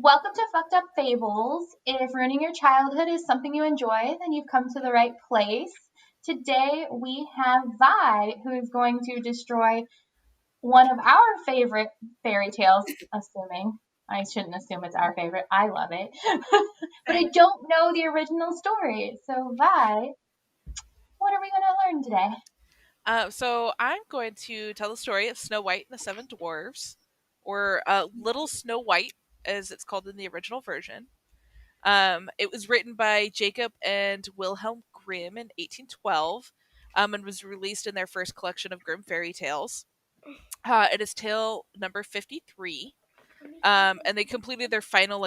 Welcome to Fucked Up Fables. If ruining your childhood is something you enjoy, then you've come to the right place. Today we have Vi, who is going to destroy one of our favorite fairy tales, assuming. I shouldn't assume it's our favorite. I love it. But I don't know the original story. So, Vi, what are we going to learn today? So I'm going to tell the story of Snow White and the Seven Dwarves, or Little Snow White, as it's called in the original version. It was written by Jacob and Wilhelm Grimm in 1812, and was released in their first collection of Grimm fairy tales. It is tale number 53, and they completed their final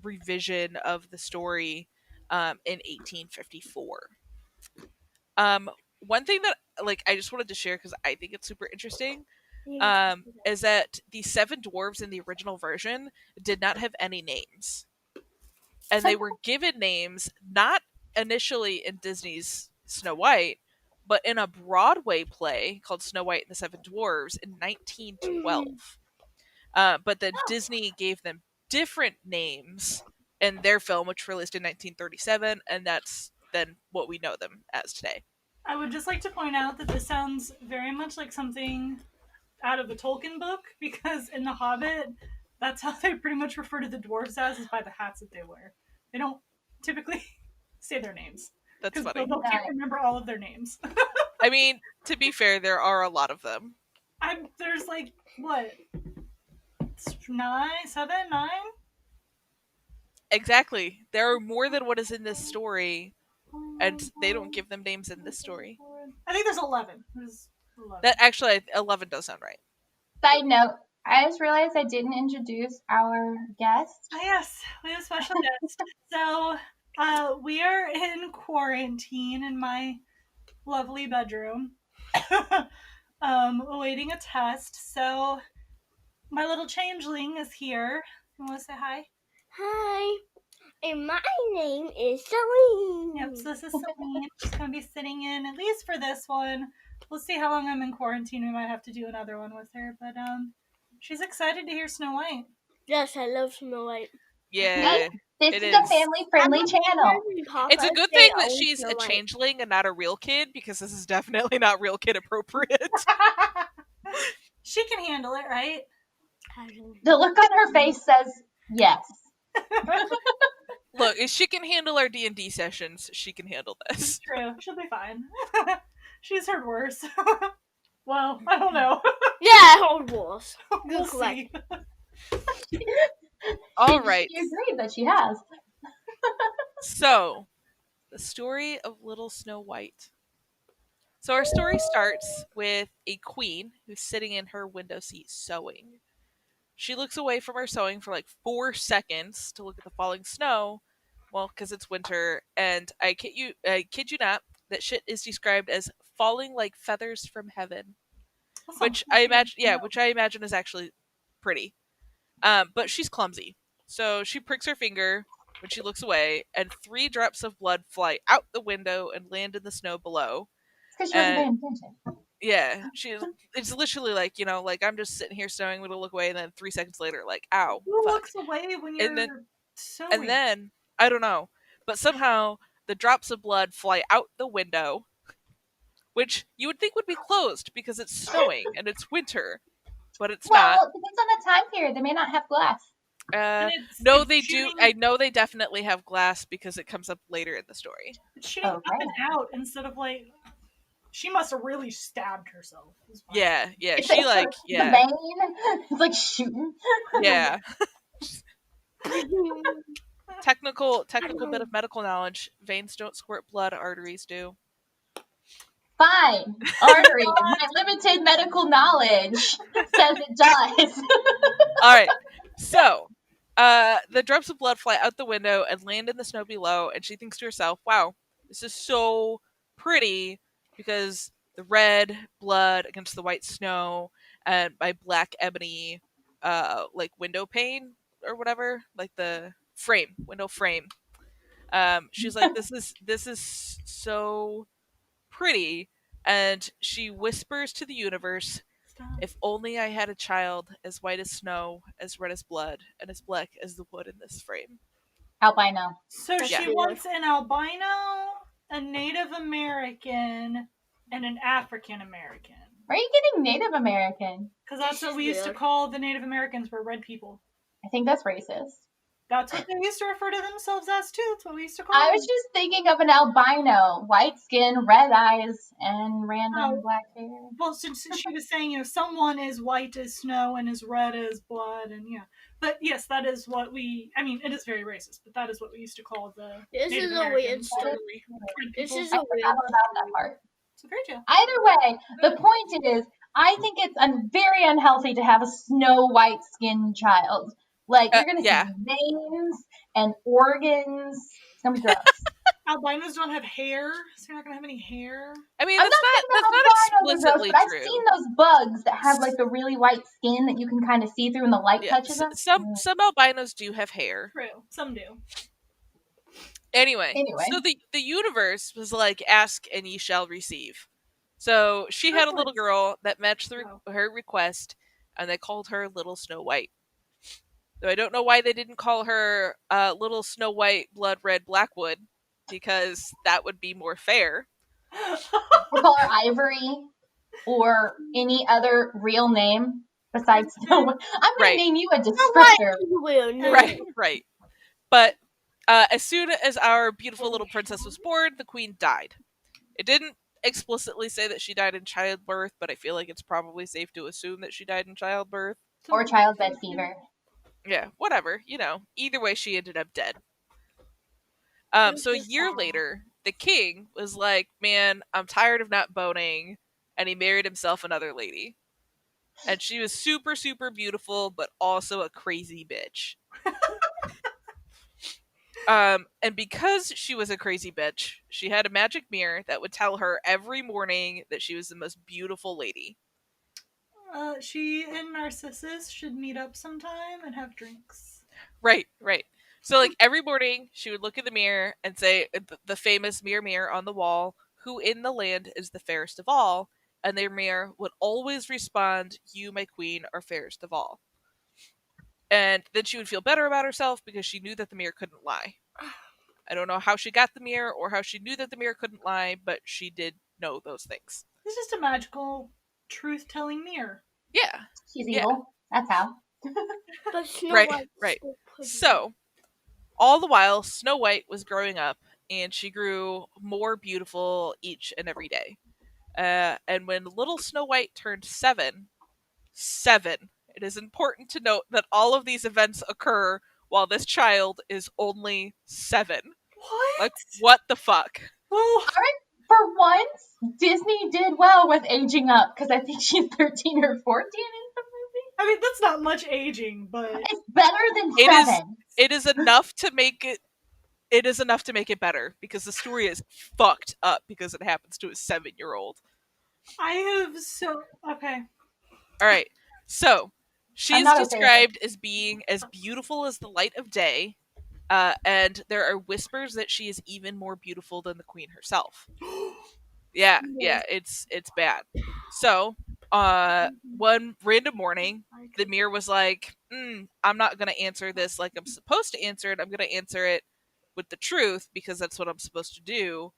revision of the story in 1854. One thing that I just wanted to share because I think it's super interesting is that the seven dwarves in the original version did not have any names, and they were given names not initially in Disney's Snow White, but in a Broadway play called Snow White and the Seven Dwarves in 1912. But then Disney gave them different names in their film, which released in 1937, and that's then what we know them as today. I would just like to point out that this sounds very much like something out of a Tolkien book, because in The Hobbit, that's how they pretty much refer to the dwarves as, is by the hats that they wear. They don't typically say their names. That's funny. They can't remember all of their names. I mean, to be fair, there are a lot of them. There's what? 9, 7, 9? Exactly. There are more than what is in this story, and they don't give them names in this story. I think there's 11. There's 11. That actually, 11 does sound right. Side note, I just realized I didn't introduce our guest. Yes, we have a special guest. So, we are in quarantine in my lovely bedroom, awaiting a test. So, my little changeling is here. You want to say hi? Hi, and my name is Selene. Yep, so this is Selene. She's going to be sitting in, at least for this one. We'll see how long I'm in quarantine. We might have to do another one with her. But she's excited to hear Snow White. Yes, I love Snow White. Yeah. This is a family-friendly channel. It's a good thing that she's a changeling and not a real kid, because this is definitely not real kid appropriate. She can handle it, right? The look on her face says yes. Look, if she can handle our D&D sessions, she can handle this. True. She'll be fine. She's heard worse. Well, I don't know. Yeah, I heard worse. We'll see. All right. She agreed that she has. So, the story of Little Snow White. So our story starts with a queen who's sitting in her window seat sewing. She looks away from her sewing for 4 seconds to look at the falling snow, well, because it's winter, and I kid you not, that shit is described as falling like feathers from heaven, which I imagine is actually pretty. But she's clumsy, so she pricks her finger when she looks away, and 3 drops of blood fly out the window and land in the snow below. Because she wasn't paying attention. Yeah, it's literally I'm just sitting here sewing, I'm gonna look away, and then 3 seconds later, ow. Who fuck. looks away when you're sewing? And then, I don't know, but somehow the drops of blood fly out the window, which you would think would be closed because it's snowing and it's winter, but it's not. Well, it depends on the time period. They may not have glass. No, they do. I know they definitely have glass because it comes up later in the story. It's shooting up and out instead of she must have really stabbed herself. Yeah, It's she the vein. It's like shooting. Yeah. technical bit of medical knowledge. Veins don't squirt blood, arteries do. Fine. Arteries. My limited medical knowledge says it does. Alright. So, the drops of blood fly out the window and land in the snow below, and she thinks to herself, wow, this is so pretty, because the red blood against the white snow and my black ebony window pane or whatever, the window frame. She's like, this is so pretty, and she whispers to the universe, Stop. If only I had a child as white as snow, as red as blood, and as black as the wood in this frame. Albino. So That's she Yeah. wants an albino, a Native American, and an African American. Where are you getting Native American? Because that's This what is we used to weird. call the Native Americans were red people. I think that's racist. That's what they used to refer to themselves as too. That's what we used to call I them. was just thinking of an albino, white skin, red eyes, and random Oh. black hair. Well, since she was saying, someone is white as snow and is red as blood, and yeah. But yes, that is what we. I mean, it is very racist, but that is what we used to call the This Native is a weird Americans. story. Red This people. is I a forgot weird all about that part. It's a fairy tale. Either way, the point is, I think it's very unhealthy to have a snow white skinned child. Like, you're gonna Yeah. see veins and organs. It's gonna be gross. Albinos don't have hair, so you're not gonna have any hair. I mean, I'm that's not saying not that albinos are gross, explicitly but I've true. seen those bugs that have like the really white skin that you can kind of see through when the light Yeah, touches them. some albinos do have hair. True, some do. Anyway, Anyway. so the universe was like, ask and ye shall receive. So she had a little girl that matched her request, and they called her Little Snow White. Though I don't know why they didn't call her Little Snow White Blood Red Blackwood, because that would be more fair. We'll call her Ivory or any other real name besides Snow White. I'm gonna Right. name you a descriptor. Right. But as soon as our beautiful little princess was born, the queen died. It didn't explicitly say that she died in childbirth, but I feel like it's probably safe to assume that she died in childbirth. Or childbed fever. Yeah, whatever. Either way, she ended up dead. So a year later, the king was like, man, I'm tired of not boning, and he married himself another lady. And she was super, super beautiful, but also a crazy bitch. And because she was a crazy bitch, she had a magic mirror that would tell her every morning that she was the most beautiful lady. She and Narcissus should meet up sometime and have drinks. Right. So, like, every morning, she would look in the mirror and say, the famous mirror on the wall, who in the land is the fairest of all? And their mirror would always respond, you, my queen, are fairest of all. And then she would feel better about herself because she knew that the mirror couldn't lie. I don't know how she got the mirror or how she knew that the mirror couldn't lie, but she did know those things. It's just a magical truth-telling mirror. Yeah. She's evil. That's how. But Snow Right. White's So, all the while, Snow White was growing up, and she grew more beautiful each and every day. And when little Snow White turned 7, it is important to note that all of these events occur while this child is only 7. What? Like, what the fuck? Well, For once, Disney did well with aging up because I think she's 13 or 14 in the movie. I mean, that's not much aging, but It's better than It 7. It is enough to make it. It is enough to make it better because the story is fucked up because it happens to a 7-year-old. I have so okay. All right, so she I'm is not okay with described as being as beautiful as the light of day, and there are whispers that she is even more beautiful than the queen herself. Yeah, it's bad. So, one random morning, the mirror was like, I'm not going to answer this like I'm supposed to answer it. I'm going to answer it with the truth because that's what I'm supposed to do.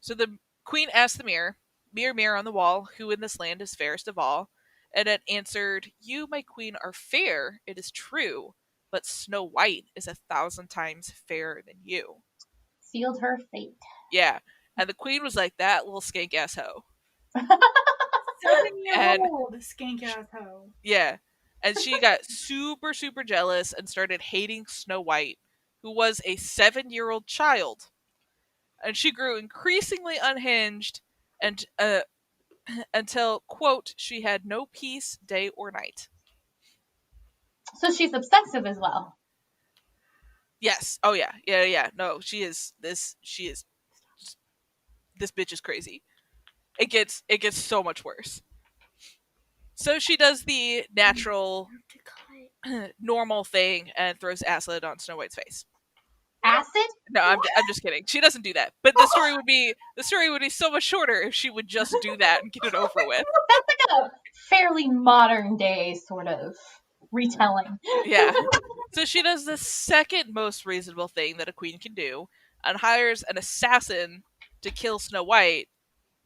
So the queen asked the mirror, mirror on the wall, who in this land is fairest of all? And it answered, you, my queen, are fair. It is true. But Snow White is 1,000 times fairer than you. Sealed her fate. Yeah. And the queen was like, that little skank ass hoe. 7-year-old skank ass hoe. Yeah. And she got super, super jealous and started hating Snow White, who was a 7-year-old child. And she grew increasingly unhinged and until, quote, she had no peace day or night. So she's obsessive as well. Yes. Oh yeah. Yeah. No, she is this bitch is crazy. It gets so much worse. So she does the natural normal thing and throws acid on Snow White's face. Acid? No, I'm just kidding. She doesn't do that. But the story would be so much shorter if she would just do that and get it over with. That's like a fairly modern day sort of retelling. Yeah. So she does the second most reasonable thing that a queen can do and hires an assassin to kill Snow White,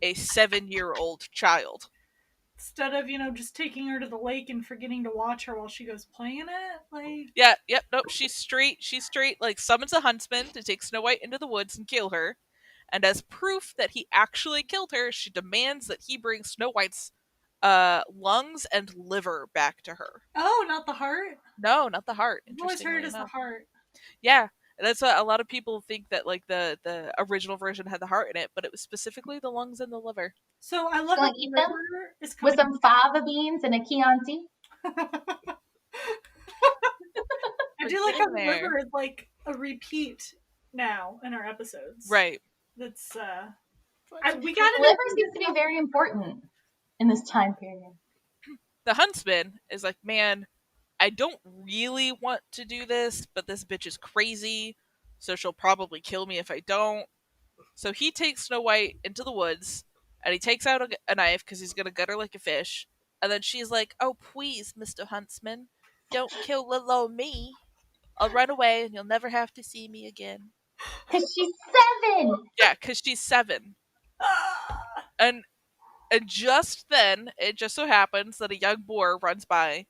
a 7-year-old child. Instead of, just taking her to the lake and forgetting to watch her while she goes playing it, like. Yeah, yep, nope, she's straight, like, summons a huntsman to take Snow White into the woods and kill her. And as proof that he actually killed her, she demands that he bring Snow White's lungs and liver back to her. Oh, not the heart? No, not the heart. I've always heard Interestingly it as the enough. heart. Yeah, that's what a lot of people think, that like the original version had the heart in it, but it was specifically the lungs and the liver. So I love Gonna how the eat them liver is with coming. some fava beans and a Chianti. I do like how the liver is like a repeat now in our episodes. Right. That's We got liver seems to be very important in this time period. The huntsman is like, man, I don't really want to do this, but this bitch is crazy, so she'll probably kill me if I don't. So he takes Snow White into the woods, and he takes out a knife because he's gonna gut her like a fish. And then she's like, "Oh, please, Mr. Huntsman, don't kill little old me. I'll run away, and you'll never have to see me again." Because she's 7! Yeah, because she's 7. And just then, it just so happens that a young boar runs by.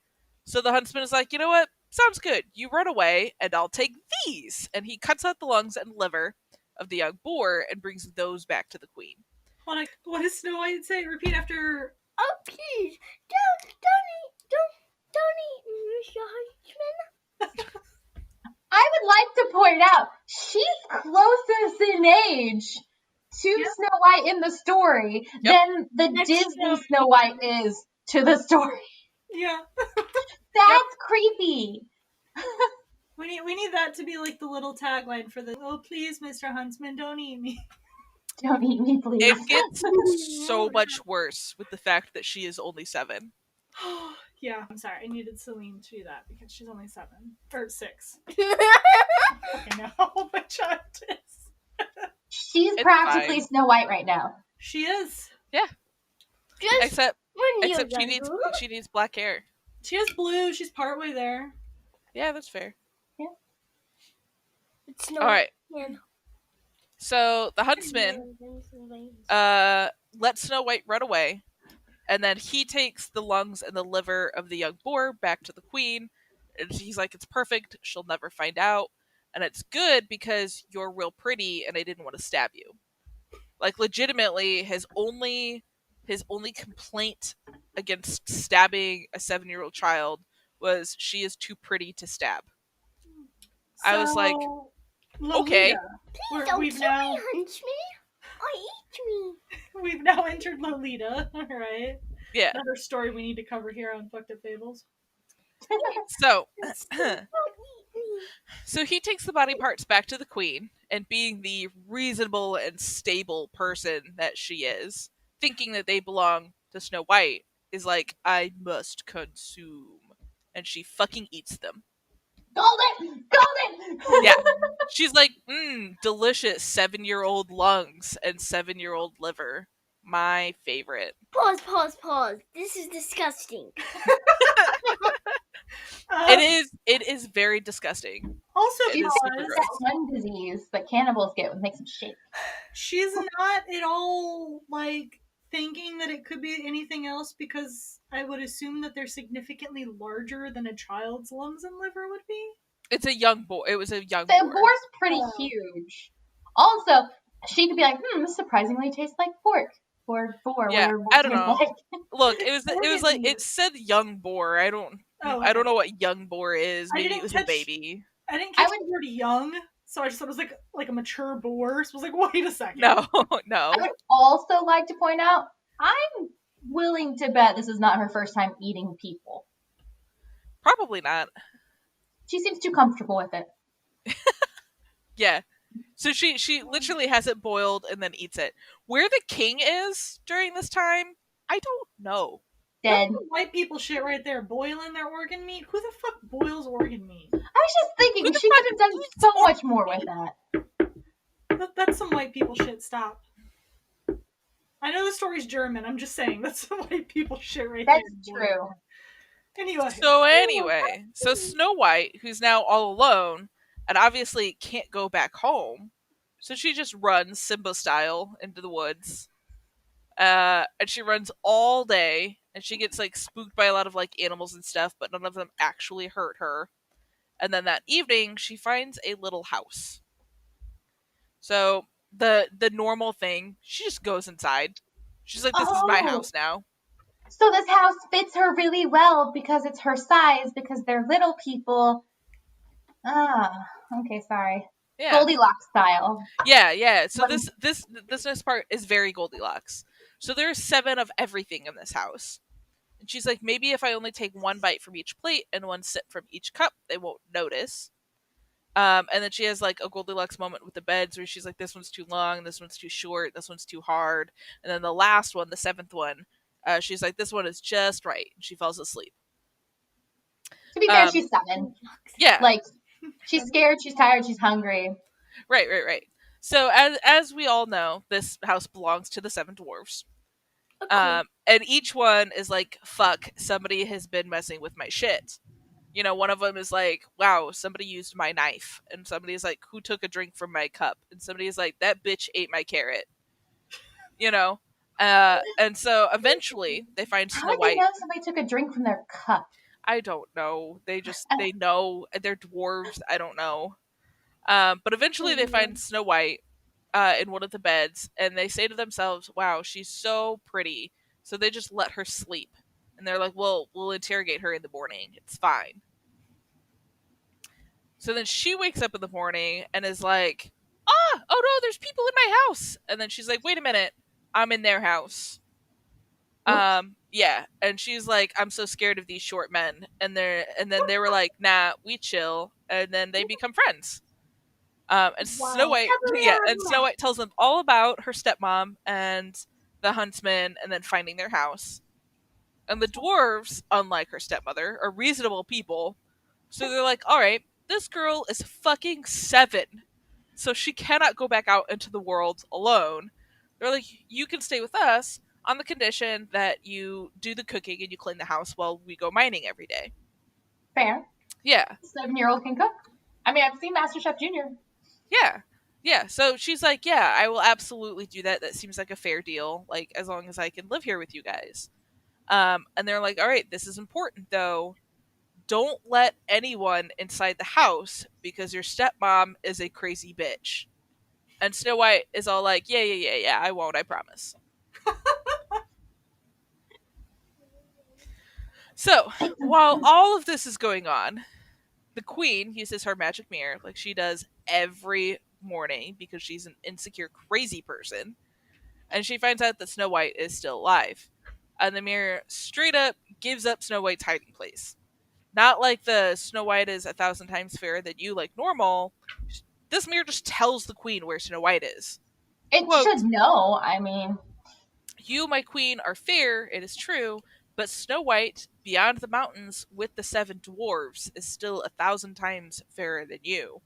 So the huntsman is like, you know what? Sounds good. You run away, and I'll take these. And he cuts out the lungs and liver of the young boar and brings those back to the queen. What does Snow White say? Repeat after. Oh, please, don't eat Mr. Huntsman. I would like to point out, she's closest in age to Snow White in the story than the Disney Snow White is to the story. Yeah. That's creepy. We need that to be like the little tagline for the. Oh, please, Mr. Huntsman, don't eat me. Don't eat me, please. It gets so much worse with the fact that she is only 7. Yeah, I'm sorry. I needed Selene to do that because she's only 7 or 6. I know how old my child is. She's practically Snow White right now. She is. Yeah. Just Except she she needs black hair. She has blue. She's partway there. Yeah, that's fair. Yeah. It's All right. So the huntsman lets Snow White run away, and then he takes the lungs and the liver of the young boar back to the queen, and he's like, it's perfect, she'll never find out, and it's good because you're real pretty and I didn't want to stab you. Like, legitimately, his only complaint against stabbing a 7-year-old child was she is too pretty to stab. I was like, okay. Please don't kill me, Huntsman. Or eat me. We've now entered Lolita, alright? Yeah. Another story we need to cover here on Fucked Up Fables. So he takes the body parts back to the queen, and being the reasonable and stable person that she is, thinking that they belong to Snow White, is like, I must consume. And she fucking eats them. Golden! Yeah. She's like, delicious 7-year-old lungs and 7-year-old liver. My favorite. Pause. This is disgusting. It is very disgusting. Also, because that one disease that cannibals get when they make some shit. She's not at all like thinking that it could be anything else, because I would assume that they're significantly larger than a child's lungs and liver would be. It's a young boar. It was a young boar. The boar's pretty huge. Also, she could be like, this surprisingly tastes like pork. Or boar. Yeah, I don't know. Like. Look, it was like, it said young boar. I don't know what young boar is. Maybe it was a baby. I didn't catch the word young, so I just thought it was like a mature boar. So I was like, wait a second. No. I would also like to point out, I'm willing to bet this is not her first time eating people. Probably not. She seems too comfortable with it. Yeah. So she literally has it boiled and then eats it. Where the king is during this time, I don't know. Dead. That's white people shit right there, boiling their organ meat. Who the fuck boils organ meat? I was just thinking she could have done so much more with that. That's some white people shit. Stop. I know the story's German. I'm just saying that's the white people shit right That's there. true. Anyway, So Snow White, who's now all alone and obviously can't go back home, so she just runs Simba style into the woods. And she runs all day, and she gets like spooked by a lot of like animals and stuff, but none of them actually hurt her. And then that evening, she finds a little house. So the normal thing, she just goes inside. She's like, "This is my Oh, house now." so this house fits her really well because it's her size, because they're little people. Ah, okay, sorry. Yeah, Goldilocks style. yeah. So What? this next part is very Goldilocks. So there's 7 of everything in this house. And she's like, maybe if I only take one bite from each plate and one sip from each cup, they won't notice. And then she has like a Goldilocks moment with the beds where she's like, this one's too long, this one's too short, this one's too hard. And then the last one, the 7th one, she's like, this one is just right. And she falls asleep. To be fair, Um, she's 7. yeah, Like, she's scared, she's tired, she's hungry. right. So as we all know, this house belongs to the 7 dwarves. And each one is like, fuck, somebody has been messing with my shit. You know, one of them is like, wow, somebody used my knife. And somebody's like, who took a drink from my cup? And somebody's like, that bitch ate my carrot. You know? And so eventually they find How Snow would they White. know somebody took a drink from their cup? I don't know. They know. They're dwarves. I don't know. But eventually they find Snow White in one of the beds, and they say to themselves, wow, she's so pretty. So they just let her sleep. And they're like, well, we'll interrogate her in the morning. It's fine. So then she wakes up in the morning and is like, oh no, there's people in my house. And then she's like, wait a minute, I'm in their house. Oops. Yeah. And she's like, I'm so scared of these short men. And then they were like, nah, we chill. And then they become friends. And Snow wow. White, yeah, and Snow White tells them all about her stepmom and the huntsman and then finding their house. And the dwarves, unlike her stepmother, are reasonable people. So they're like, all right, this girl is fucking 7. So she cannot go back out into the world alone. They're like, you can stay with us on the condition that you do the cooking and you clean the house while we go mining every day. Fair. Yeah. 7-year-old can cook. I mean, I've seen MasterChef Junior. Yeah. Yeah. So she's like, yeah, I will absolutely do that. That seems like a fair deal. Like, as long as I can live here with you guys. And they're like, all right, this is important though. Don't let anyone inside the house because your stepmom is a crazy bitch. And Snow White is all like, yeah, I won't, I promise. So, while all of this is going on, the queen uses her magic mirror like she does every morning because she's an insecure, crazy person. And she finds out that Snow White is still alive. And the mirror straight up gives up Snow White's hiding place. Not like the Snow White is 1,000 times fairer than you, like normal. This mirror just tells the queen where Snow White is. It Quote, should know. I mean, you, my queen, are fair, it is true, but Snow White, beyond the mountains with the 7 dwarves, is still 1,000 times fairer than you.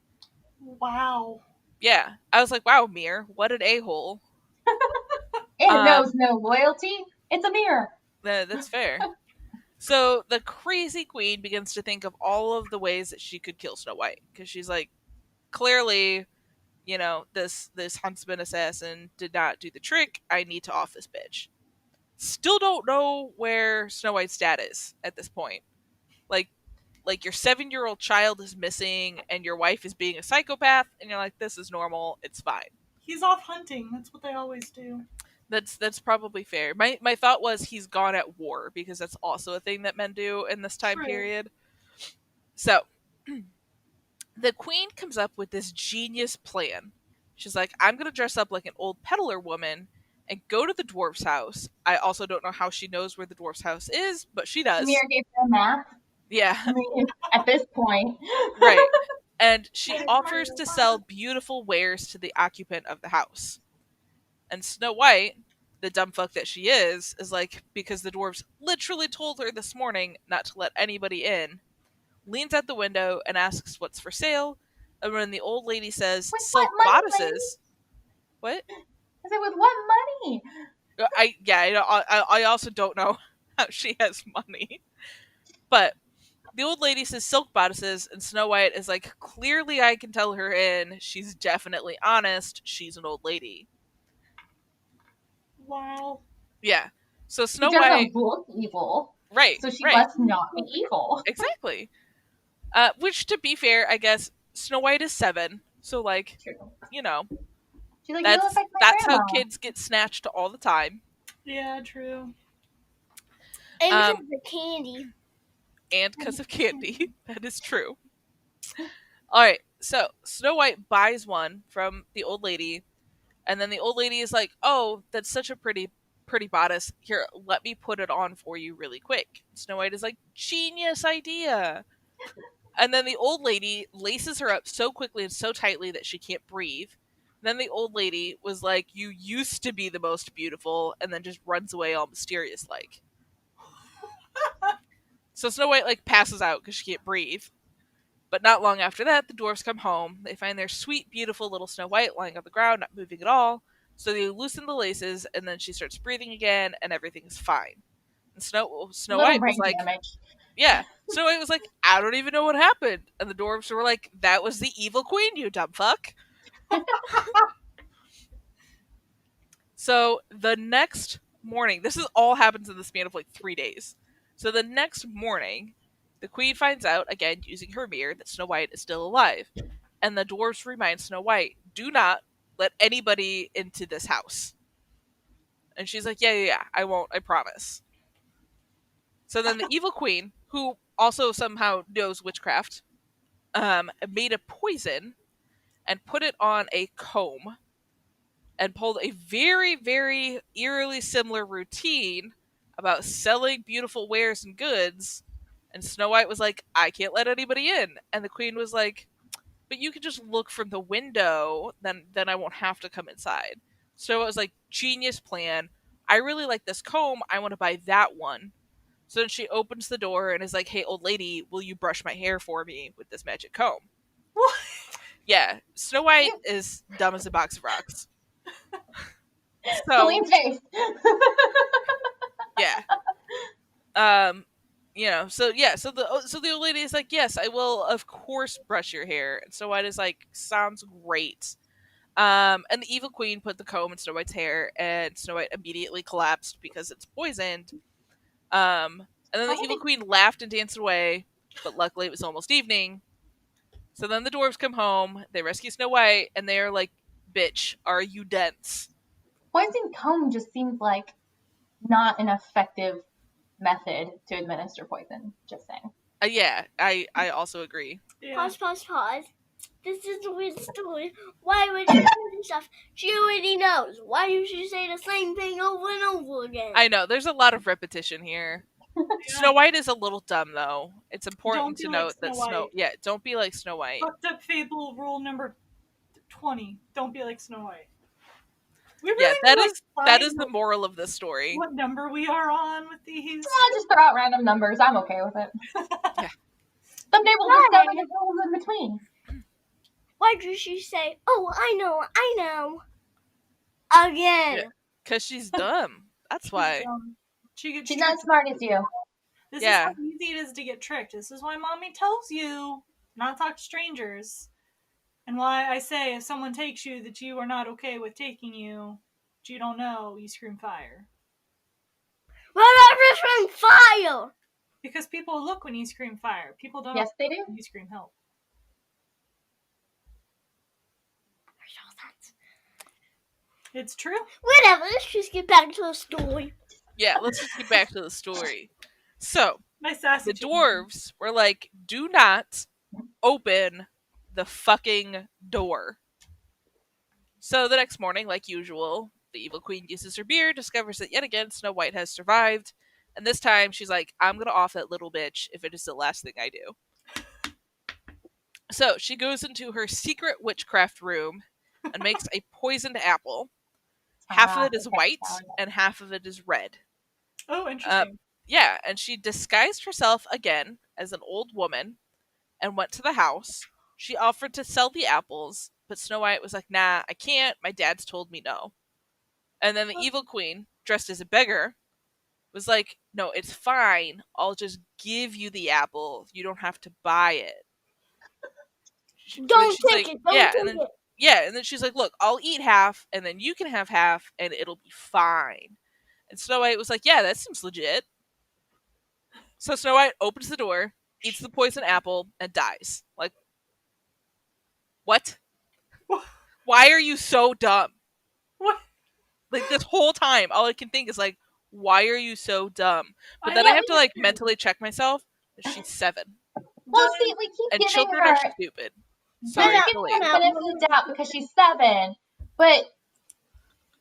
Wow. Yeah. I was like, wow, mirror, what an a-hole. it knows no loyalty. It's a mirror. That's fair. So the crazy queen begins to think of all of the ways that she could kill Snow White because she's like, clearly, you know, this huntsman assassin did not do the trick. I need to off this bitch. Still don't know where Snow White's dad is at this point. Like, your 7-year-old child is missing, and your wife is being a psychopath, and you're like, this is normal. It's fine. He's off hunting. That's what they always do. That's probably fair. My thought was he's gone at war because that's also a thing that men do in this time True. period. So the queen comes up with this genius plan. She's like, I'm gonna dress up like an old peddler woman and go to the dwarf's house. I also don't know how she knows where the dwarf's house is, but she does. Mirror gave her a map. Yeah. I mean, at this point. Right. And she offers to sell beautiful wares to the occupant of the house. And Snow White, the dumb fuck that she is like, because the dwarves literally told her this morning not to let anybody in, leans out the window and asks what's for sale. And when the old lady says, With what silk money, bodices. What? I said, with what money? I also don't know how she has money. But the old lady says silk bodices, and Snow White is like, clearly I can tell her in. She's definitely honest. She's an old lady. Wow. Yeah. So She Snow White, doesn't look evil, right, so she right, must not be evil. exactly. Which, to be fair, I guess Snow White is 7, so like, True. you know, She's like, you look that's like my that's how grandma. kids get snatched all the time. Yeah, true. And because Um, of the candy. and because of candy, that is true. All right, so Snow White buys one from the old lady, and then the old lady is like, "Oh, that's such a pretty bodice. Here, let me put it on for you really quick." Snow White is like, "Genius idea." And then the old lady laces her up so quickly and so tightly that she can't breathe. Then the old lady was like, "You used to be the most beautiful," and then just runs away all mysterious like. So Snow White like passes out because she can't breathe. But not long after that, the dwarves come home. They find their sweet, beautiful little Snow White lying on the ground, not moving at all. So they loosen the laces, and then she starts breathing again, and everything's fine. And Snow Little White was brain like, damage. "Yeah." Snow White was like, "I don't even know what happened." And the dwarves were like, "That was the evil queen, you dumb fuck." So the next morning, this is all happens in the span of like 3 days. So the next morning, the queen finds out, again using her mirror, that Snow White is still alive. And the dwarves remind Snow White, "Do not let anybody into this house." And she's like, "Yeah, I won't, I promise." So then the evil queen, who also somehow knows witchcraft, made a poison and put it on a comb and pulled a very, very eerily similar routine about selling beautiful wares and goods. And Snow White was like, "I can't let anybody in." And the queen was like, "But you can just look from the window, then I won't have to come inside." So it was like, genius plan. I really like this comb. I want to buy that one. So then she opens the door and is like, "Hey, old lady, will you brush my hair for me with this magic comb?" What? Yeah, Snow White is dumb as a box of rocks. So Celine's face. yeah, so the old lady is like, "Yes, I will, of course, brush your hair." And Snow White is like, "Sounds great." And the evil queen put the comb in Snow White's hair, and Snow White immediately collapsed because it's poisoned. And then the evil queen laughed and danced away, but luckily it was almost evening. So then the dwarves come home, they rescue Snow White, and they are like, "Bitch, are you dense?" Poison comb just seems like not an effective method to administer poison. Just saying. Yeah, I also agree. Yeah. Pause. This is a weird story. Why would you do this stuff? She already knows. Why do she say the same thing over and over again? I know, there's a lot of repetition here. Yeah. Snow White is a little dumb, though. It's important Don't to be like note that Snow White. Yeah, don't be like Snow White. Fucked up fable rule number 20. Don't be like Snow White. We really Yeah, need to that is find the moral of this story. what number we are on with these. Yeah, just throw out random numbers. I'm okay with it. Yeah. Someday we'll discover the rules in between. Why did she say, "Oh, I know," again? Yeah. Because she's dumb. That's why. She gets She's not tricked. as smart as you. This Yeah. is how easy it is to get tricked. This is why mommy tells you not to talk to strangers. And why I say if someone takes you that you are not okay with taking you, but you don't know, you scream fire. Whatever's from fire. Because people look when you scream fire. People don't Yes, they look do. when you scream help. It's true. Whatever. Let's just get back to the story. Yeah, let's just get back to the story. So, My sassy the chicken. dwarves were like, "Do not open the fucking door." So the next morning, like usual, the evil queen uses her beard, discovers that yet again Snow White has survived, and this time she's like, "I'm gonna off that little bitch if it is the last thing I do." So she goes into her secret witchcraft room and makes a poisoned apple. Half of it is white and half of it is red. Oh, interesting. Yeah, and she disguised herself again as an old woman and went to the house. She offered to sell the apples, but Snow White was like, "Nah, I can't. My dad's told me no." And then the evil queen, dressed as a beggar, was like, no, it's fine. I'll just give you the apple. You don't have to buy it. Don't She's take like, it. Don't take it. yeah, and then she's like, look, I'll eat half, and then you can have half, and it'll be fine. And Snow White was like, yeah, that seems legit. So Snow White opens the door, eats the poison apple, and dies. Like, what? Why are you so dumb? What? Like, this whole time, all I can think is, like, why are you so dumb? But I then I know. have to, like, mentally check myself. She's 7. Well, Does- see, we keep And giving children her are stupid. we Sorry, keep giving Selene. her the benefit of the doubt because she's 7, but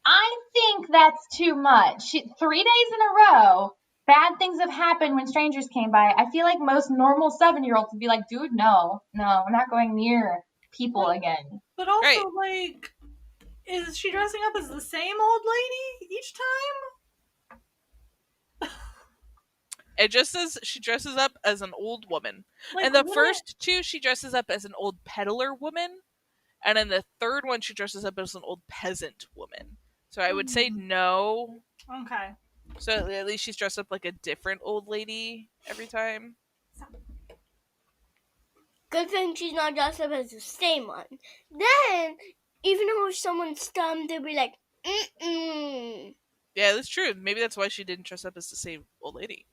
I think that's too much. 3 days in a row, bad things have happened when strangers came by. I feel like most normal 7-year-olds would be like, dude, no, I'm not going near people again. But also, Right. like, is she dressing up as the same old lady each time? It just says she dresses up as an old woman. Like, And the what? first 2, she dresses up as an old peddler woman. And in the third one, she dresses up as an old peasant woman. So I would say no. Okay. So at least she's dressed up like a different old lady every time. Good thing she's not dressed up as the same one. Then, even if someone's dumb, they'll be like, mm-mm. Yeah, that's true. Maybe that's why she didn't dress up as the same old lady.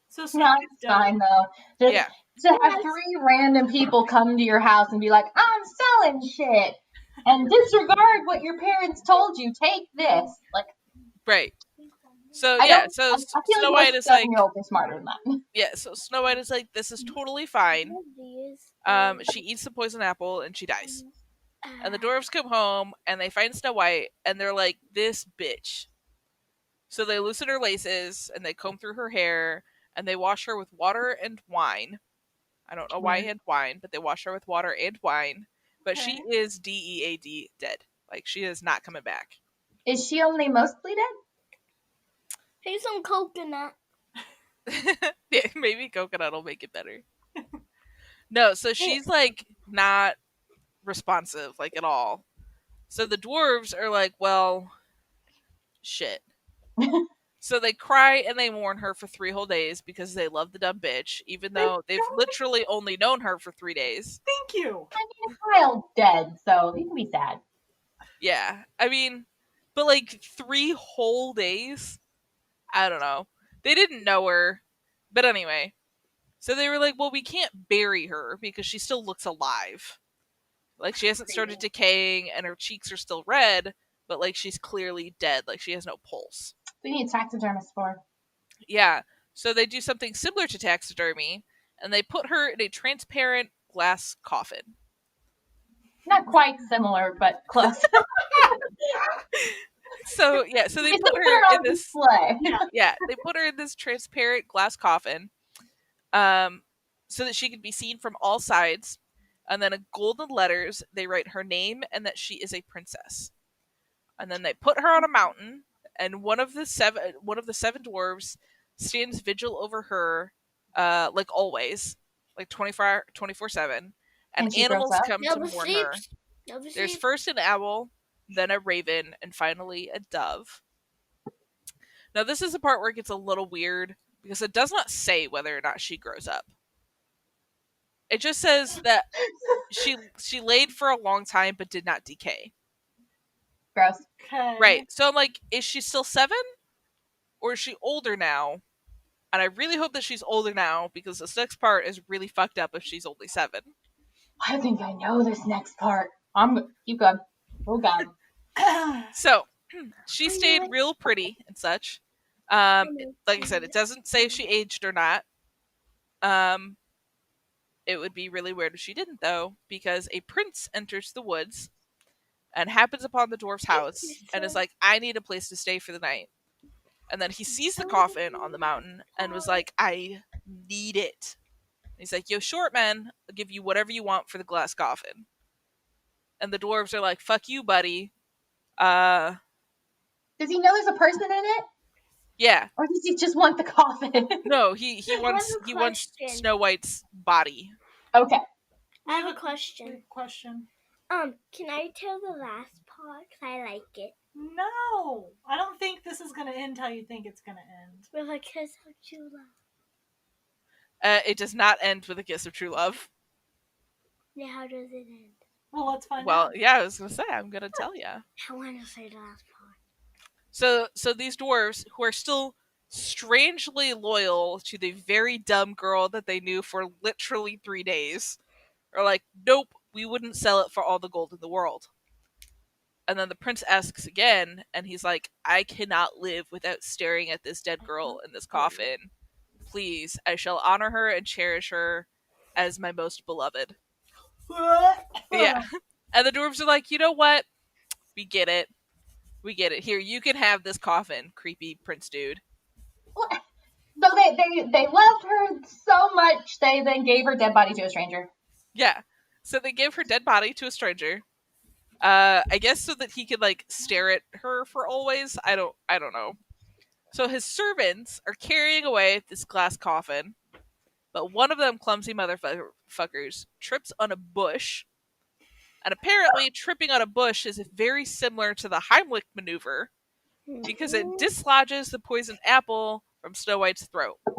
So No, Snow White's it's fine done. though. Yeah. To have 3 random people come to your house and be like, I'm selling shit, and disregard what your parents told you. Take this. Like, Right. So I yeah, don't. so I feel Snow like White most is like, 7-year-olds are smarter than that. yeah, so Snow White is like, this is totally fine. She eats the poison apple and she dies. And the dwarves come home and they find Snow White and they're like, this bitch. So they loosen her laces and they comb through her hair and they wash her with water and wine. I don't know why and wine, but they wash her with water and wine. But she Okay. is DEAD dead. Like, she is not coming back. Is she only mostly dead? Here's some coconut. Yeah, maybe coconut will make it better. No, so she's like not responsive, like, at all. So the dwarves are like, well, shit. So they cry and they mourn her for 3 whole days because they love the dumb bitch, even though they've literally only known her for 3 days. Thank you. I mean, a child's dead, so you can be sad. Yeah, I mean, but like 3 whole days? I don't know. They didn't know her. But anyway. So they were like, well, we can't bury her because she still looks alive. Like, she hasn't started decaying and her cheeks are still red, but like she's clearly dead. Like, she has no pulse. We need taxidermists for. Yeah. So they do something similar to taxidermy and they put her in a transparent glass coffin. Not quite similar, but close. So yeah, so they It's put a her in on this display. yeah, they put her in this transparent glass coffin, so that she could be seen from all sides. And then in golden letters, they write her name and that she is a princess. And then they put her on a mountain, and one of the seven dwarves stands vigil over her, like always, like 24/7. And she grows animals up? come to Never mourn her. sleeps. Never There's sleeps. first an owl, then a raven, and finally a dove. Now, this is the part where it gets a little weird because it does not say whether or not she grows up. It just says that she laid for a long time but did not decay. Gross. Okay. Right. So I'm like, is she still 7? Or is she older now? And I really hope that she's older now because this next part is really fucked up if she's only 7. I think I know this next part. Keep going. Oh God. So she stayed real pretty and such. Like I said, it doesn't say if she aged or not. It would be really weird if she didn't, though, because a prince enters the woods and happens upon the dwarf's house and is like, I need a place to stay for the night. And then he sees the coffin on the mountain and was like, I need it. And he's like, yo, short man, I'll give you whatever you want for the glass coffin. And the dwarves are like, fuck you, buddy. Does he know there's a person in it? Yeah. Or does he just want the coffin? No, he wants Snow White's body. Okay. I have a question. Question. Can I tell the last part 'cause I like it. No, I don't think this is gonna end how you think it's gonna end. With a kiss of true love. It does not end with a kiss of true love. Yeah, how does it end? Well, let's find Well, out. yeah, I was gonna say, I'm gonna tell you. I want to say the last part. So these dwarves who are still strangely loyal to the very dumb girl that they knew for literally 3 days are like, nope, we wouldn't sell it for all the gold in the world. And then the prince asks again, and he's like, I cannot live without staring at this dead girl in this coffin. Please, I shall honor her and cherish her as my most beloved. Yeah. And the dwarves are like, you know what? We get it. We get it. Here, you can have this coffin, creepy prince dude. So they loved her so much they then gave her dead body to a stranger. Yeah. So they give her dead body to a stranger. I guess so that he could like stare at her for always. I don't know. So his servants are carrying away this glass coffin, but one of them, clumsy motherfuckers, trips on a bush. And apparently, tripping on a bush is very similar to the Heimlich maneuver because it dislodges the poisoned apple from Snow White's throat. What?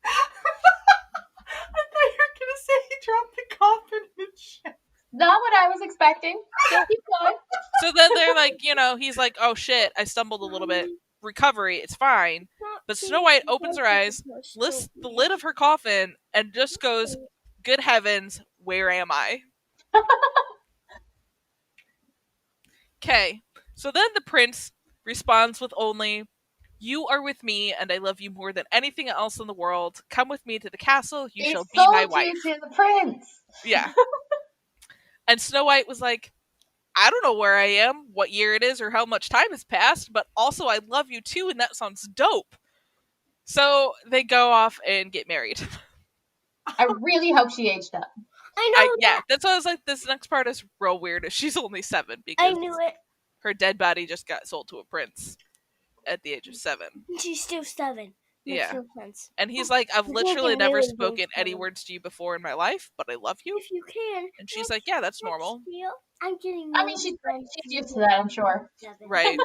I thought you were gonna say he dropped the coffin and shit. Not what I was expecting. Keep going. So then they're like, he's like, oh shit, I stumbled a little bit. Recovery, it's fine. But Snow White opens her eyes, lifts the lid of her coffin, and just goes, good heavens, where am I? Okay, so then the prince responds with only, you are with me, and I love you more than anything else in the world. Come with me to the castle, you He shall be sold my you wife. to the prince. Yeah. And Snow White was like, I don't know where I am, what year it is, or how much time has passed, but also I love you too, and that sounds dope. So they go off and get married. I really hope she aged up. I know Yeah, that's why I was like, this next part is real weird. She's only 7 I because knew it. her dead body just got sold to a prince at the age of 7. She's still 7. Makes Yeah. no sense. And he's like, I've I think literally it never really spoken makes any sense. words to you before in my life, but I love you. If you can. And she's like, yeah, that's normal. I'm getting I mean, she's used to that, I'm sure. Right.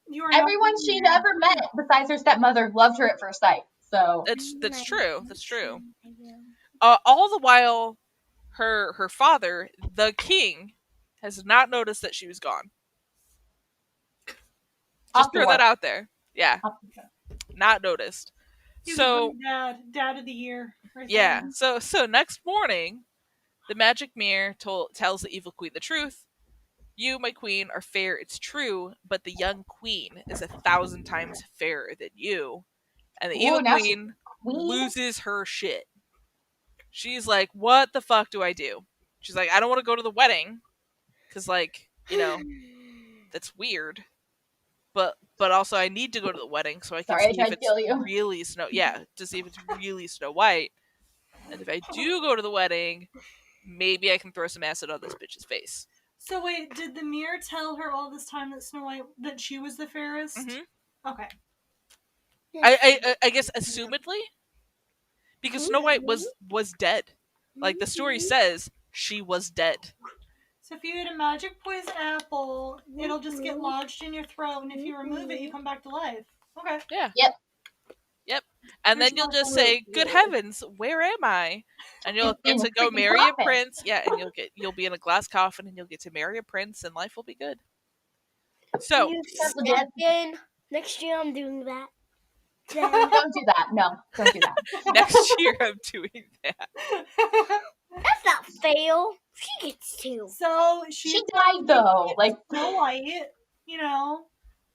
You are not Everyone she'd ever met besides her stepmother loved her at first sight. So That's true. That's true. All the while, her father, the king, has not noticed that she was gone. Just off the throw that wall. out there. Yeah, Off the wall. not noticed. He's So a good dad of the year. Right yeah, there. so next morning, the magic mirror tells the evil queen the truth. You, my queen, are fair. It's true, but the young queen is 1,000 times fairer than you. And the Ooh, evil now she's queen queen. loses her shit. She's like, what the fuck do I do? She's like, I don't want to go to the wedding because, like, that's weird. But also, I need to go to the wedding so I can Sorry, I see tried if to it's kill you. really to see if it's really Snow White. And if I do go to the wedding, maybe I can throw some acid on this bitch's face. So wait, did the mirror tell her all this time that Snow White that she was the fairest? Mm-hmm. Okay. I guess assumedly, because Snow White was dead. Like the story says, she was dead. So if you eat a magic poison apple, it'll just get lodged in your throat, and if you remove it, you come back to life. Okay. Yeah. Yep. And then you'll just say, "Good heavens, where am I?" And you'll get In to a go freaking marry a coffin. prince. Yeah, and you'll be in a glass coffin, and you'll get to marry a prince, and life will be good. So You That's legit. again. Next year I'm doing that. Then Don't do that. No, don't do that. next year I'm doing that. that's not fail. She gets 2. So She died though. Like Snow White,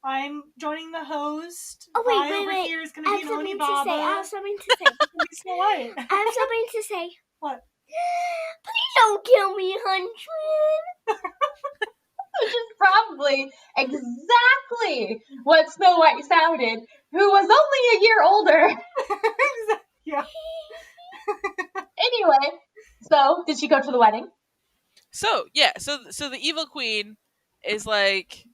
I'm joining the host. Oh, wait, Vi over wait. here is going I to have be something Oni to say. I Baba. have something to say. Snow White. I have something to say. What? Please don't kill me, Hunchman. which is probably exactly what Snow White sounded, who was only a year older. Yeah. Anyway, so did she go to the wedding? So yeah, so the evil queen is like,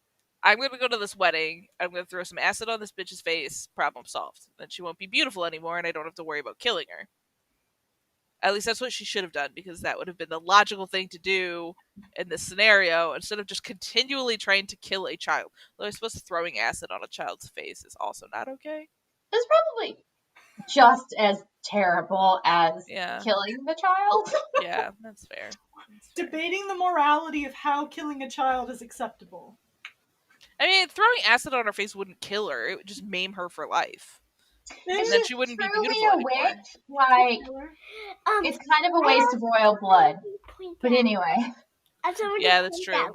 I'm gonna go to this wedding. I'm gonna throw some acid on this bitch's face. Problem solved. Then she won't be beautiful anymore, and I don't have to worry about killing her. At least that's what she should have done, because that would have been the logical thing to do in this scenario, instead of just continually trying to kill a child. Though I suppose throwing acid on a child's face is also not okay. It's probably just as terrible as Yeah. killing the child. Yeah, that's fair. That's fair. Debating the morality of how killing a child is acceptable. I mean, throwing acid on her face wouldn't kill her. It would just maim her for life. If And then she's she wouldn't be truly beautiful a anymore. witch, like, it's kind of a waste of royal blood. But anyway. Yeah, that's true.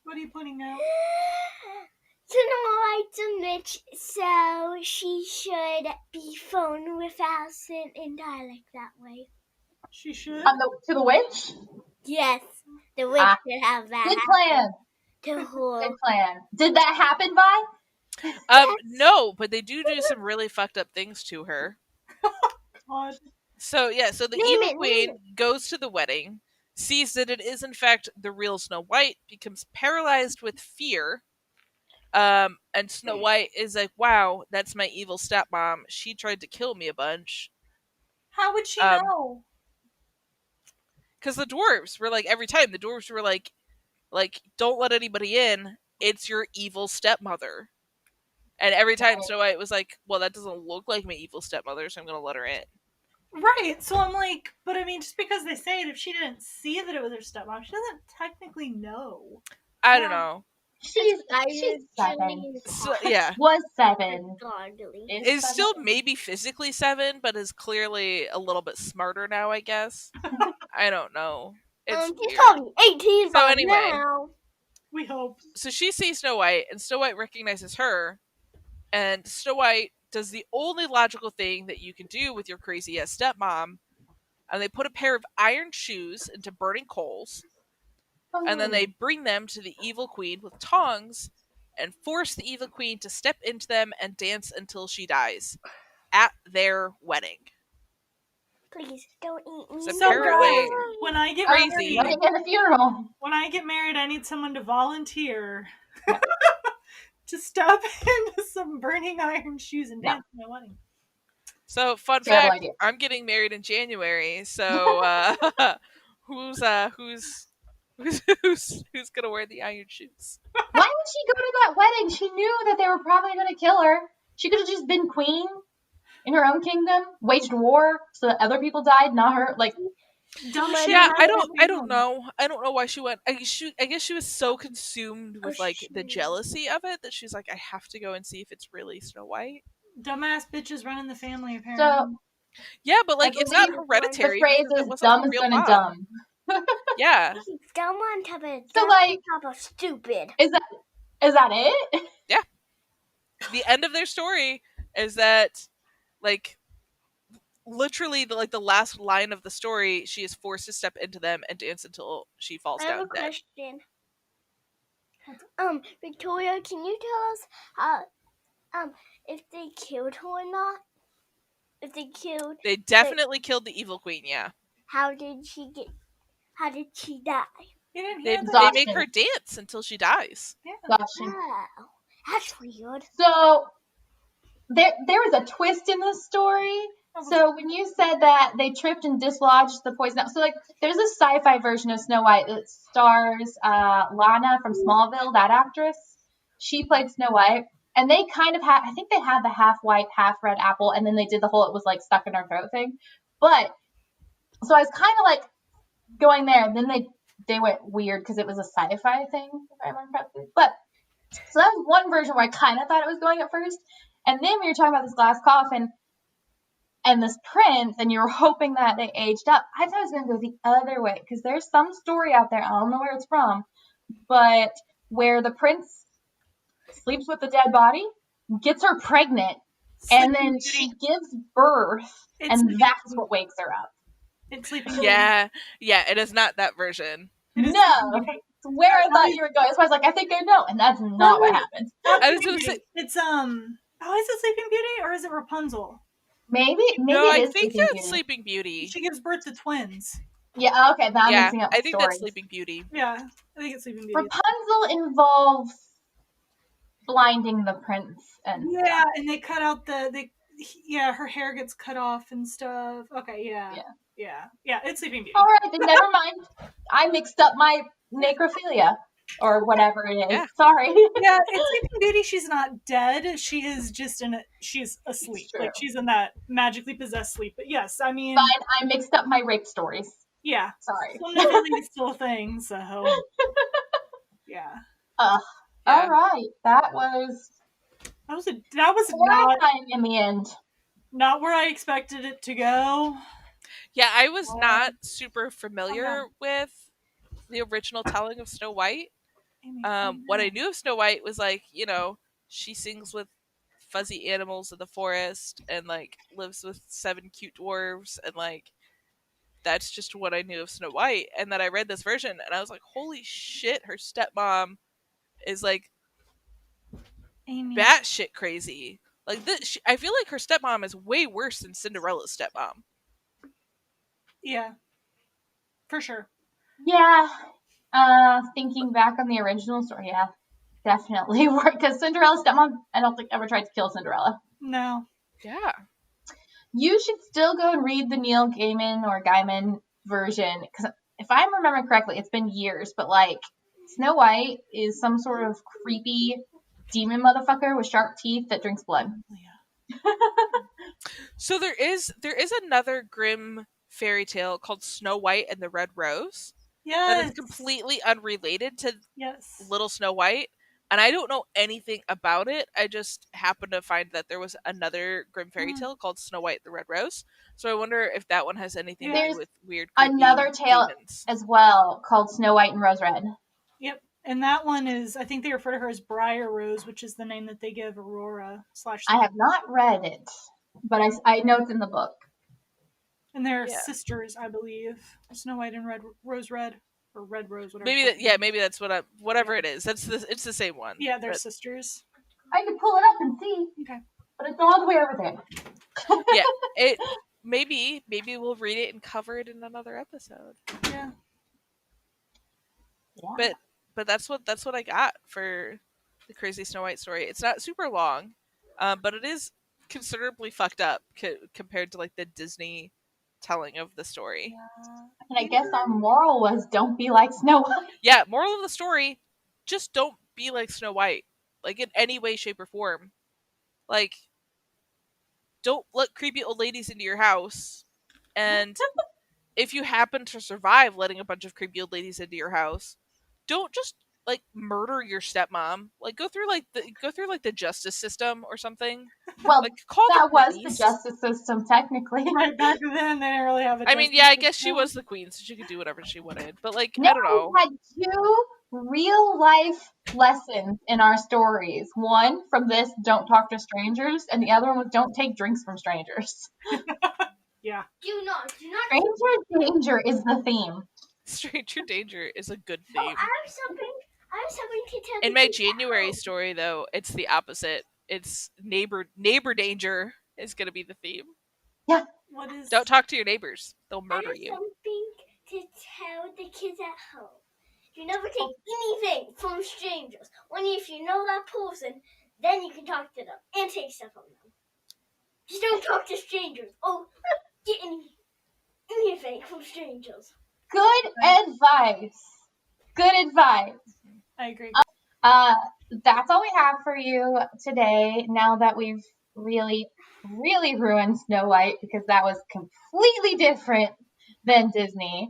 What are you pointing out? Snow White's a witch, so she should be phoned with acid and dialect that way. She should. To the witch? Yes, the witch should have that. Good plan. Good plan. Did that happen, Vi? Yes. No, but they do some really fucked up things to her. God. So the evil queen goes to the wedding, sees that it is in fact the real Snow White, becomes paralyzed with fear. And Snow White is like, wow, that's my evil stepmom. She tried to kill me a bunch. How would she know? Because the dwarves were like, every time the dwarves were like, don't let anybody in. It's your evil stepmother. And every time Snow White was like, well, that doesn't look like my evil stepmother, so I'm going to let her in. Right. So I'm like, but I mean, just because they say it, if she didn't see that it was her stepmom, she doesn't technically know. I don't know. She's 7. So, yeah. Was 7. Is still maybe physically 7, but is clearly a little bit smarter now, I guess. I don't know. It's she's probably 18 so anyway, now. We hope. So she sees Snow White, and Snow White recognizes her, and Snow White does the only logical thing that you can do with your crazy ass stepmom, and they put a pair of iron shoes into burning coals, and then they bring them to the evil queen with tongs and force the evil queen to step into them and dance until she dies at their wedding. Please don't eat me. So apparently, when I get crazy. Wedding and a funeral. When I get married, I need someone to volunteer to step into some burning iron shoes and dance at my wedding. So, fun fact: I'm getting married in January. So, who's gonna wear the iron shoes? Why would she go to that wedding? She knew that they were probably gonna kill her. She could have just been queen in her own kingdom, waged war so that other people died, not her. Like, yeah, I don't know. I don't know why she went. I guess she was so consumed with the jealousy of it that she's like, I have to go and see if it's really Snow White. Dumbass bitches running the family, apparently. So, yeah, but it's not hereditary. The phrase is "dumb is gonna dumb." Yeah. Dumb on top of so top of stupid. Is that it? Yeah. The end of their story is that, literally, the last line of the story, she is forced to step into them and dance until she falls down dead. I have a question. Victoria, can you tell us how, if they killed her or not? If they killed... They definitely killed the evil queen, yeah. How did she die? They make her dance until she dies. Yeah. Wow. That's weird. So, there was a twist in this story. So when you said that they tripped and dislodged the poison, so there's a sci-fi version of Snow White that stars Lana from Smallville, that actress. She played Snow White, and they kind of had, I think they had the half white, half red apple, and then they did the whole it was stuck in her throat thing. But so I was kind of going there, and then they went weird because it was a sci-fi thing, if I remember correctly. But so that was one version where I kind of thought it was going at first, and then we were talking about this glass coffin and this prince, and you were hoping that they aged up. I thought it was going to go the other way, because there's some story out there, I don't know where it's from, but where the prince sleeps with the dead body, gets her pregnant, and then she gives birth, and that's what wakes her up. It's Sleeping Beauty. Yeah, it is not that version. No, where I thought you were going. So I was I think I know, and that's not what happened. I was going to say, it's is it Sleeping Beauty or is it Rapunzel? Maybe I think that's Sleeping Beauty. She gives birth to twins. Yeah, okay, now I'm mixing up I think stories. that's Sleeping Beauty. Yeah, I think it's Sleeping Beauty. Rapunzel involves blinding the prince, and yeah, and they cut out Yeah, her hair gets cut off and stuff. Okay, yeah. Yeah. Yeah, it's Sleeping Beauty. All right, then never mind. I mixed up my necrophilia or whatever it is. Yeah. Sorry. Yeah, it's Sleeping Beauty. She's not dead. She is just she's asleep. true. Like she's in that magically possessed sleep. But yes, I mean, Fine, I mixed up my rape stories. yeah. Sorry. Somnophilia is still a thing, so yeah. Yeah. All right, that was That was not horrifying in the end. not where I expected it to go. Yeah, I was not super familiar Okay. with the original telling of Snow White. Amy, What I knew of Snow White was like, she sings with fuzzy animals in the forest and like lives with 7 cute dwarves, and like that's just what I knew of Snow White. And then I read this version and I was like, holy shit, her stepmom is like Amy. batshit crazy. Like this, I feel like her stepmom is way worse than Cinderella's stepmom. Yeah. For sure. Yeah. Thinking back on the original story, yeah, definitely worked. Because Cinderella's stepmom, I don't think ever tried to kill Cinderella. No. Yeah. You should still go and read the Neil Gaiman or Gaiman version. Because if I remember correctly, it's been years, but like Snow White is some sort of creepy demon motherfucker with sharp teeth that drinks blood. So there is another grim fairy tale called Snow White and the Red Rose that is Yes. completely unrelated to Yes. Little Snow White, and I don't know anything about it. I just happened to find that there was another grim fairy tale called Snow White and the Red Rose. So I wonder if that one has anything to There's do with weird creepy another tale demons. as well called Snow White and Rose Red. Yep. And that one is, I think they refer to her as Briar Rose, which is the name that they give Aurora / I have not read it, but I know it's in the book. And they're Yeah. sisters, I believe. Snow White and Rose Red, or Red Rose, whatever. Maybe that's whatever it is. It's the same one. Yeah, they're but- sisters. I could pull it up and see, Okay. but it's all the way over there. yeah, it maybe we'll read it and cover it in another episode. Yeah. But that's what I got for the Crazy Snow White story. It's not super long, but it is considerably fucked up compared to like the Disney telling of the story. And I guess our moral was don't be like Snow White. Yeah, moral of the story, just don't be like Snow White, like in any way, shape, or form. Like, don't let creepy old ladies into your house, and if you happen to survive letting a bunch of creepy old ladies into your house, don't just like murder your stepmom. Like go through the justice system or something. Well, Like call that the was police. the justice system technically. Right back then, they didn't really have a I mean, yeah, I guess she was the queen, so she could do whatever she wanted. But like, Now I don't know. we had 2 real life lessons in our stories. One from this, don't talk to strangers, and the other one was don't take drinks from strangers. Yeah. Do not. Stranger danger is the theme. Stranger danger is a good Oh, theme. I have something to tell In you. my January story, though, it's the opposite. It's neighbor danger is going to be the theme. Yeah. What is? Don't talk to your neighbors; they'll I murder have you. something to tell the kids at home. You never take anything from strangers. Only if you know that person, then you can talk to them and take stuff from them. Just don't talk to strangers. Oh, get anything from strangers. Good advice. Good advice. I agree. That's all we have for you today. Now that we've really, really ruined Snow White because that was completely different than Disney.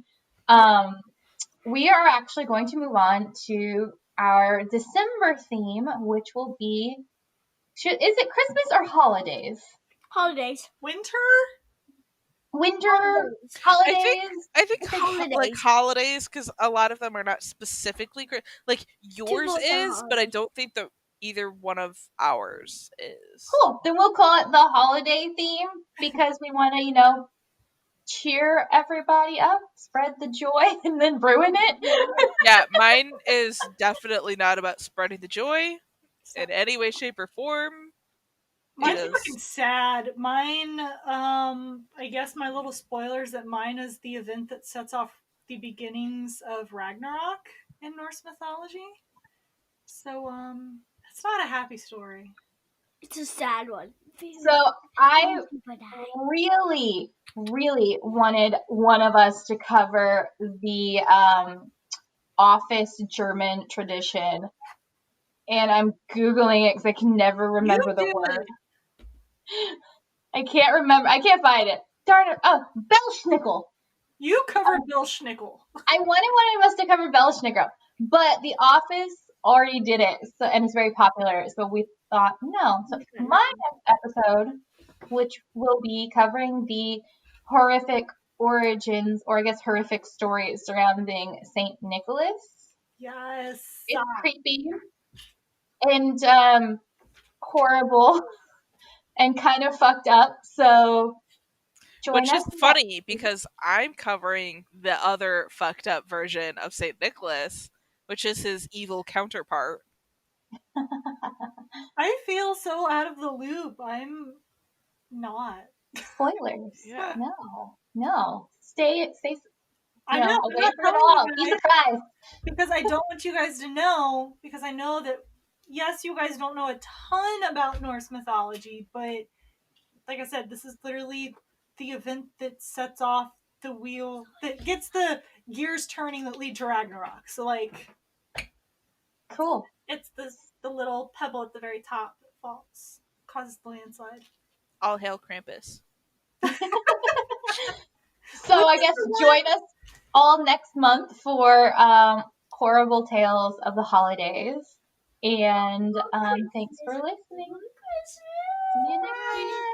We are actually going to move on to our December theme, which will be, is it Christmas or holidays? Holidays. Winter? Winter, holidays. I think Holidays. like holidays, because a lot of them are not specifically like yours People are is, but I holidays. don't think that either one of ours is. Cool. Then we'll call it the holiday theme because we want to, cheer everybody up, spread the joy, and then ruin it. Yeah, mine is definitely not about spreading the joy in any way, shape, or form. Mine's It is- fucking sad. Mine, I guess my little spoiler is that mine is the event that sets off the beginnings of Ragnarok in Norse mythology. So, it's not a happy story. It's a sad one. So I really, really wanted one of us to cover the office German tradition. And I'm Googling it because I can never remember the word. I can't remember. I can't find it. Darn it. Oh, Belschnickel. You covered Bill Schnickel. I wanted one of us to cover Belschnickel, but The Office already did it, so, and it's very popular. So we thought, no. So my next episode, which will be covering the horrific origins, or I guess horrific stories surrounding Saint Nicholas. Yes. It's creepy and horrible and kind of fucked up. So join Which us. is funny because I'm covering the other fucked up version of St. Nicholas, which is his evil counterpart. I feel so out of the loop. I'm not. Spoilers. Yeah. No. Stay. I know. I'm away not from it telling all. you Be guys surprised. because I don't want you guys to know. Because I know that yes, you guys don't know a ton about Norse mythology, but like I said, this is literally the event that sets off the wheel that gets the gears turning that lead to Ragnarok. So like, Cool. it's the little pebble at the very top that falls, causes the landslide. All hail Krampus. So I guess join us all next month for horrible tales of the holidays. And thanks for listening. See you next week.